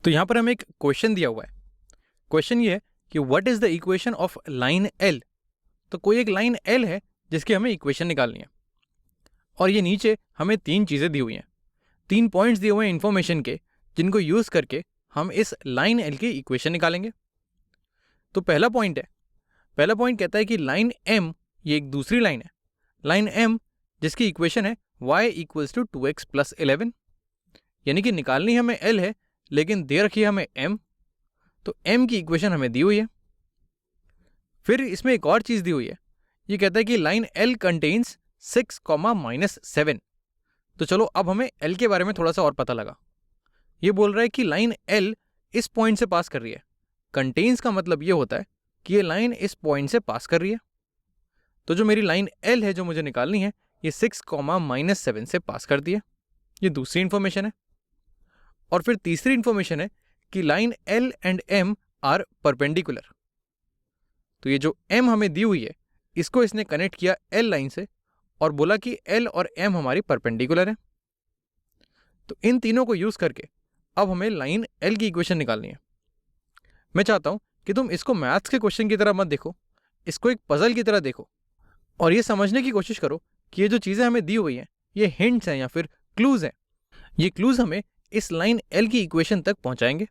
तो यहाँ पर हमें एक क्वेश्चन दिया हुआ है। क्वेश्चन ये है कि what is the equation of line L. तो कोई एक लाइन एल है जिसकी हमें इक्वेशन निकालनी है और ये नीचे हमें तीन चीज़ें दी हुई हैं, 3 पॉइंट्स दिए हुए हैं इन्फॉर्मेशन के, जिनको यूज़ करके हम इस लाइन एल की इक्वेशन निकालेंगे। तो पहला पॉइंट कहता है कि लाइन एम, ये एक दूसरी लाइन है, लाइन एम जिसकी इक्वेशन है y equals to 2x plus 11, यानी कि निकालनी हमें एल है लेकिन दे रखी है हमें एम। तो एम की इक्वेशन हमें दी हुई है। फिर इसमें एक और चीज़ दी हुई है, ये कहता है कि लाइन एल कंटेन्स 6 माइनस 7। तो चलो अब हमें एल के बारे में थोड़ा सा और पता लगा। ये बोल रहा है कि लाइन एल इस पॉइंट से पास कर रही है। कंटेन्स का मतलब ये होता है कि ये लाइन इस पॉइंट से पास कर रही है। तो जो मेरी लाइन एल है जो मुझे निकालनी है, ये 6 माइनस 7 से पास करती है। ये दूसरी इंफॉर्मेशन है। और फिर तीसरी इंफॉर्मेशन है कि line L and M are perpendicular. तो ये जो एम हमें दी हुई है, इसको इसने कनेक्ट किया एल लाइन से और बोला कि एल और एम हमारी परपेंडिकुलर है। तो इन तीनों को यूज करके अब हमें लाइन एल की इक्वेशन निकालनी है। मैं चाहता हूं कि तुम इसको मैथ्स के क्वेश्चन की तरह मत देखो, इसको एक पजल की तरह देखो और ये समझने की कोशिश करो कि ये जो चीज़ें हमें दी हुई हैं ये हिंट्स हैं या फिर क्लूज हैं। ये क्लूज हमें इस लाइन एल की इक्वेशन तक पहुंचाएंगे।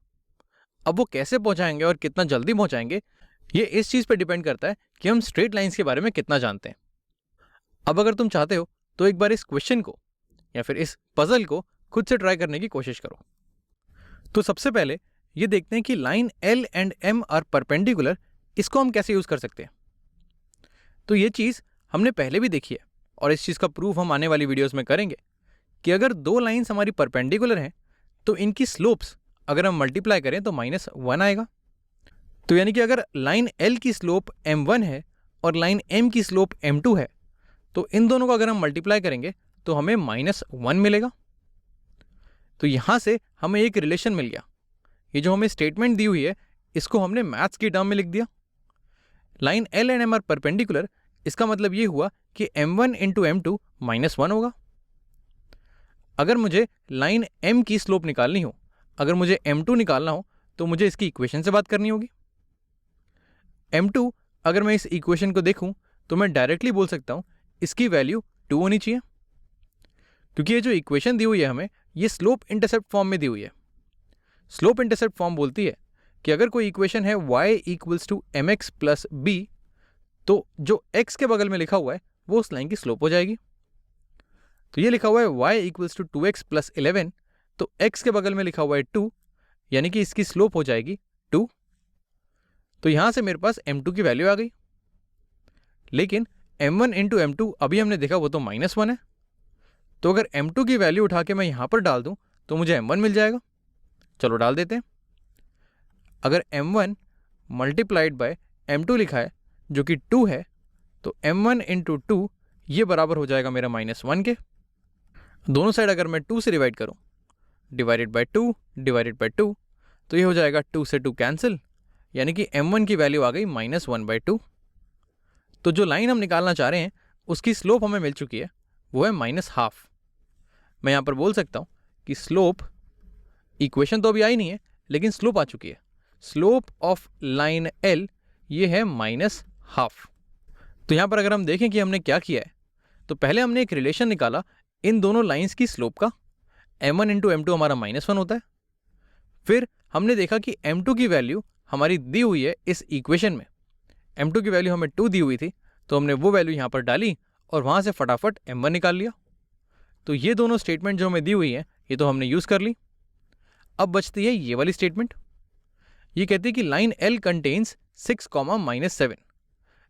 अब वो कैसे पहुंचाएंगे और कितना जल्दी पहुंचाएंगे, ये इस चीज़ पर डिपेंड करता है कि हम स्ट्रेट लाइंस के बारे में कितना जानते हैं। अब अगर तुम चाहते हो तो एक बार इस क्वेश्चन को या फिर इस पजल को खुद से ट्राई करने की कोशिश करो। तो सबसे पहले ये देखते हैं कि line L and M are perpendicular, इसको हम कैसे यूज़ कर सकते हैं। तो ये चीज़ हमने पहले भी देखी है और इस चीज़ का प्रूफ हम आने वाली वीडियोस में करेंगे कि अगर दो लाइंस हमारी परपेंडिकुलर हैं तो इनकी स्लोप्स अगर हम मल्टीप्लाई करें तो -1 आएगा। तो यानी कि अगर लाइन एल की स्लोप m1 है और लाइन m की स्लोप m2 है, तो इन दोनों को अगर हम मल्टीप्लाई करेंगे तो हमें -1 मिलेगा। तो यहाँ से हमें एक रिलेशन मिल गया। ये जो हमें स्टेटमेंट दी हुई है, इसको हमने मैथ्स की टर्म में लिख दिया। Line L and M are perpendicular, इसका मतलब ये हुआ कि m1 इंटू m2 -1 होगा। अगर मुझे लाइन m की स्लोप निकालनी हो, अगर मुझे m2 निकालना हो, तो मुझे इसकी इक्वेशन से बात करनी होगी। m2 अगर मैं इस इक्वेशन को देखूं तो मैं डायरेक्टली बोल सकता हूं इसकी वैल्यू 2 होनी चाहिए, क्योंकि ये जो इक्वेशन दी हुई है हमें, ये स्लोप इंटरसेप्ट फॉर्म में दी हुई है। स्लोप इंटरसेप्ट फॉर्म बोलती है कि अगर कोई इक्वेशन है y equals to mx plus b, तो जो x के बगल में लिखा हुआ है वो उस लाइन की स्लोप हो जाएगी। तो ये लिखा हुआ है y equals to 2x plus 11, तो x के बगल में लिखा हुआ है 2, यानी कि इसकी स्लोप हो जाएगी 2। तो यहां से मेरे पास m2 की वैल्यू आ गई। लेकिन m1 इंटू m2 अभी हमने देखा वो तो -1 है। तो अगर m2 की वैल्यू उठा के मैं यहां पर डाल दूं तो मुझे m1 मिल जाएगा। चलो डाल देते हैं। अगर m1 मल्टीप्लाइड बाय m2 लिखा है जो कि 2 है, तो m1 इंटू 2 ये बराबर हो जाएगा मेरा -1 के। दोनों साइड अगर मैं 2 से डिवाइड करूं, डिवाइडेड बाय 2 डिवाइडेड बाय 2, तो ये हो जाएगा 2 से 2 कैंसिल, यानी कि m1 की वैल्यू आ गई -1/2। तो जो लाइन हम निकालना चाह रहे हैं उसकी स्लोप हमें मिल चुकी है, वो है -1/2। मैं यहाँ पर बोल सकता हूँ कि स्लोप, इक्वेशन तो अभी आई नहीं है लेकिन स्लोप आ चुकी है। स्लोप ऑफ लाइन एल ये है -1/2। तो यहाँ पर अगर हम देखें कि हमने क्या किया है, तो पहले हमने एक रिलेशन निकाला इन दोनों लाइंस की स्लोप का। m1 इंटू m2 हमारा -1 होता है। फिर हमने देखा कि m2 की वैल्यू हमारी दी हुई है इस इक्वेशन में। m2 की वैल्यू हमें 2 दी हुई थी, तो हमने वो वैल्यू यहाँ पर डाली और वहाँ से फटाफट m1 निकाल लिया। तो ये दोनों स्टेटमेंट जो हमें दी हुई हैं, ये तो हमने यूज़ कर ली। अब बचती है ये वाली स्टेटमेंट। ये कहती है कि लाइन L कंटेन्स 6 -7,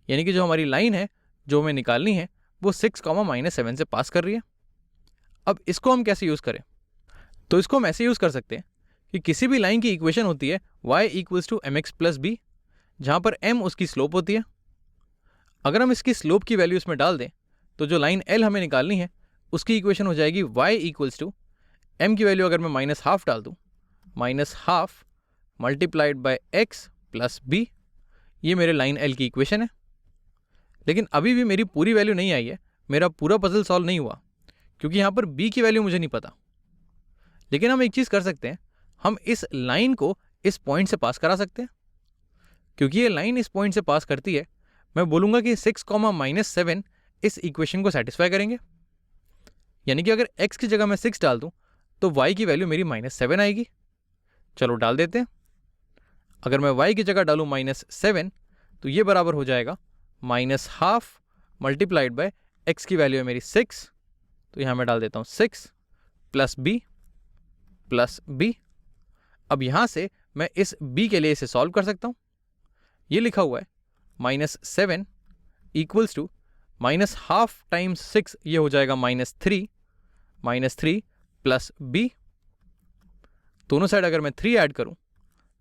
यानी कि जो हमारी लाइन है जो हमें निकालनी है वो 6 -7 से पास कर रही है। अब इसको हम कैसे यूज़ करें? तो इसको हम ऐसे यूज़ कर सकते हैं कि किसी भी लाइन की इक्वेशन होती है y equals to mx plus b, जहाँ पर m उसकी स्लोप होती है। अगर हम इसकी स्लोप की वैल्यू इसमें डाल दें तो जो लाइन L हमें निकालनी है उसकी इक्वेशन हो जाएगी y इक्वल्स टू m की वैल्यू अगर मैं -1/2 डाल दूँ, -1/2 multiplied by x plus b, ये मेरे लाइन L की इक्वेशन है। लेकिन अभी भी मेरी पूरी वैल्यू नहीं आई है, मेरा पूरा पजल सॉल्व नहीं हुआ, क्योंकि यहाँ पर b की वैल्यू मुझे नहीं पता। लेकिन हम एक चीज़ कर सकते हैं, हम इस लाइन को इस पॉइंट से पास करा सकते हैं। क्योंकि ये लाइन इस पॉइंट से पास करती है, मैं बोलूँगा कि 6, -7 इस इक्वेशन को सेटिस्फाई करेंगे। यानी कि अगर x की जगह मैं 6 डाल दूँ तो y की वैल्यू मेरी -7 आएगी। चलो डाल देते हैं। अगर मैं y की जगह डालूँ -7 तो ये बराबर हो जाएगा -½ मल्टीप्लाइड बाय x की वैल्यू है मेरी 6, तो यहाँ मैं डाल देता हूँ 6 प्लस b। अब यहाँ से मैं इस b के लिए इसे सॉल्व कर सकता हूँ। ये लिखा हुआ है -7 इक्वल्स टू -½ टाइम्स 6, ये हो जाएगा -3 प्लस b। दोनों साइड अगर मैं 3 ऐड करूं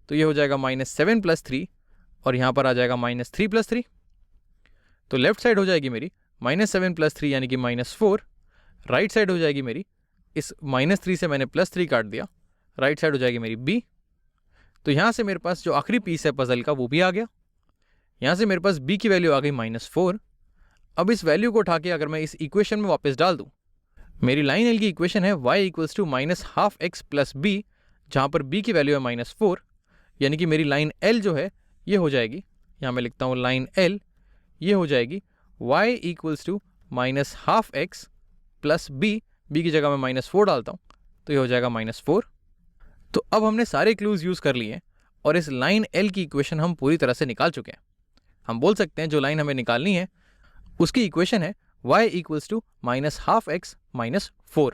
तो ये हो जाएगा -7 + 3 और यहाँ पर आ जाएगा -3 + 3। तो लेफ्ट साइड हो जाएगी मेरी -7 + 3 यानी कि -4। राइट साइड हो जाएगी मेरी, इस -3 से मैंने +3 काट दिया, राइट साइड हो जाएगी मेरी b। तो यहाँ से मेरे पास जो आखिरी पीस है पजल का वो भी आ गया। यहाँ से मेरे पास b की वैल्यू आ गई -4। अब इस वैल्यू को उठा के अगर मैं इस इक्वेशन में वापस डाल दूँ, मेरी लाइन एल की इक्वेशन है y = -½ x + b, जहाँ पर b की वैल्यू है -4। यानी कि मेरी लाइन L जो है ये हो जाएगी, यहाँ मैं लिखता हूँ लाइन L, ये हो जाएगी y = -½ x + b, b की जगह मैं -4 डालता हूँ तो ये हो जाएगा -4। तो अब हमने सारे क्लूज यूज़ कर लिए हैं और इस लाइन L की इक्वेशन हम पूरी तरह से निकाल चुके हैं। हम बोल सकते हैं जो लाइन हमें निकालनी है उसकी इक्वेशन है y = -½ x - 4।